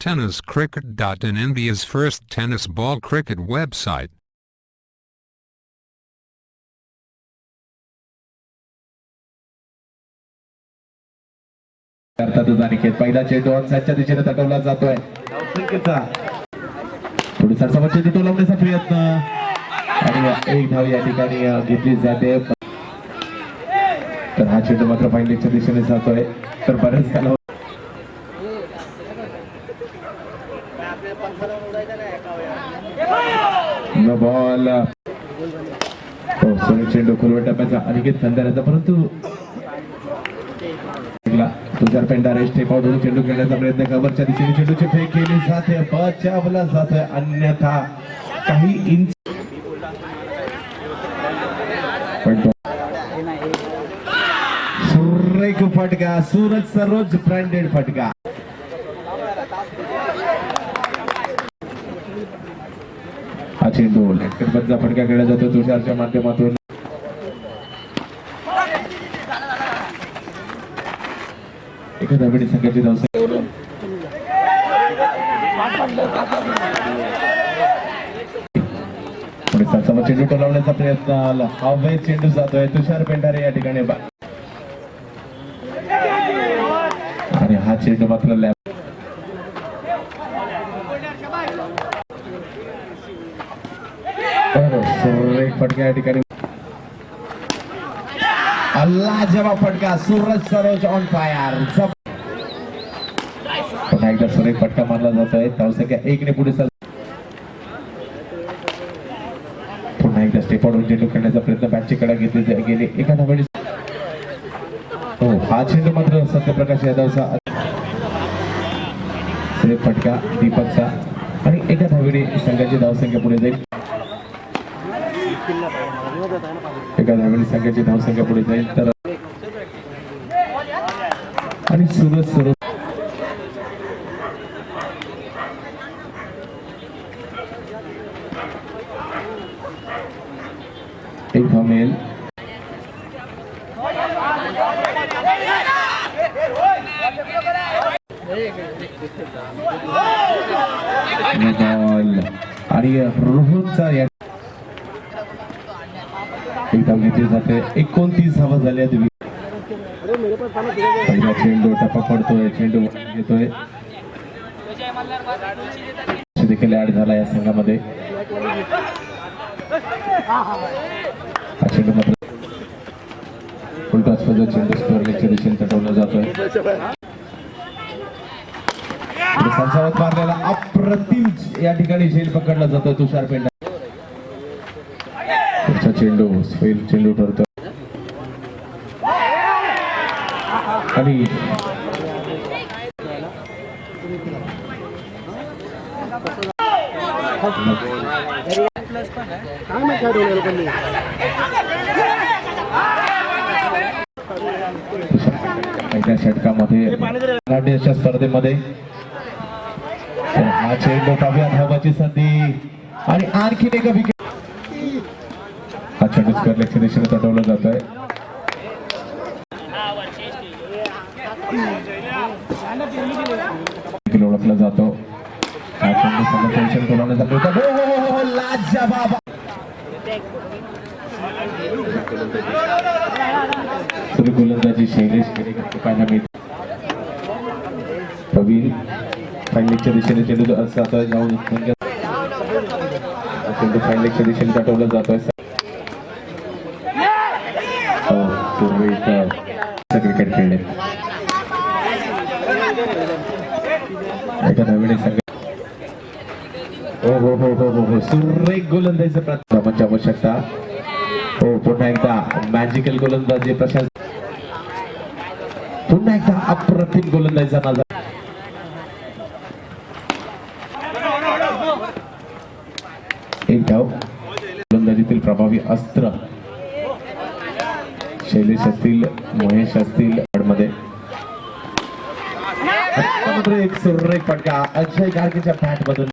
TennisCricket.in, India's first tennis ball cricket website. पहिला चेंडू ऑनसाइडच्या दिशेने तटवला जातोय. धावसंख्येचा पुढे सरसकट चेंडू टोलवण्याचा प्रयत्न आणि एक धाव या ठिकाणी घेतली जाते. तर हा चेंडू मात्र फाईनलच्या दिशेने जातोय. तर बरेच काल नो बॉल. चेंडू खोलवर टप्प्याचा अनिकेत खंदाऱ्याचा, परंतु तुषार पेंडारे स्टेप आउट होऊन चेंडू खेळण्याचा प्रयत्न. कव्हरच्या दिशेने चेंडूची फेक केली जाते, बचावला जातोय. अन्यथा काही इंच सुरेख फटका, सूरज सरोज ब्रँडेड फटका. हा चेंडू नेटकटबद्दल फटका खेळला जातो तुषारच्या माध्यमातून. एखाद्या वेळी संघाची धावसंख्या चेंडू टोलवण्याचा प्रयत्न. हवे चेंडू जातोय. तुषार पेंढारे या ठिकाणी आणि हा चेंडू मात्र लॅब फटका या ठिकाणी. अल्ला जवाब फटका. Suraj Saroj on fire. पुन्हा एकदा सुरेख फटका मारला जातोय. धावसंख्या 1 ने पुढे. पुन्हा एकदा स्टेप आउट चेंडू खेळण्याचा प्रयत्न. बॅटची कडा घेतली गेली. एखाद्या वेळी हो हा चेंडू मात्र सत्यप्रकाश यादवचा. सुरेख फटका दीपकचा आणि एका धावेने संघाची धावसंख्या पुढे जाईल. एका धावेने संघाची धावसंख्या पुढे जाईल. तर आणि सूरज सरोज एक धाव मिळेल. आणि रोहनचा एक धाव घेतली जाते. 29 धावा झाल्या. पहिला चेंडू टप्पा पडतोय. चेंडू घेतोय देखील ऍड झाला या संघामध्ये. हा चेंडू मात्र उलटा चेंडू स्टोरलेगच्या दिशेने तटवला जातोय. संसारात मारलेला अप्रतिम या ठिकाणी झेल पकडला जातोय तुषार पेंढारे. पुढचा चेंडू स्पेल चेंडू ठरतो आणि पहिल्या षटकामध्ये स्पर्धेमध्ये हा चेंडू काव्या धावाची संधी आणि आणखी एक विकेट. हा चेंडू स्क्वेअरलेगच्या दिशेने तटवला जातोय. ओळखला जातो. हा चेंडू समोर टोलवण्याचा प्रयत्न. लाजवाब गोलंदाजी शैलेश पाहायला मिळते. प्रवीण फाईनलच्या दिशेने चेंडू जातोय. चेंडू फाईनलच्या दिशेने तटवला जातोय. क्रिकेट खेळले एका नवीन संघ. हो हो हो हो हो हो सुरेख गोलंदाजीचा प्रथमची आवश्यकता. हो पुन्हा एकदा मॅजिकल गोलंदाजी प्रशांत. पुन्हा एकदा अप्रतिम गोलंदाजीचा नजारा. एक धाव. गोलंदाजीतील प्रभावी अस्त्र शैलेश असतील, महेश असतील मध्ये. एक सुरेख फटका अक्षय गार्गीच्या बॅट मधून.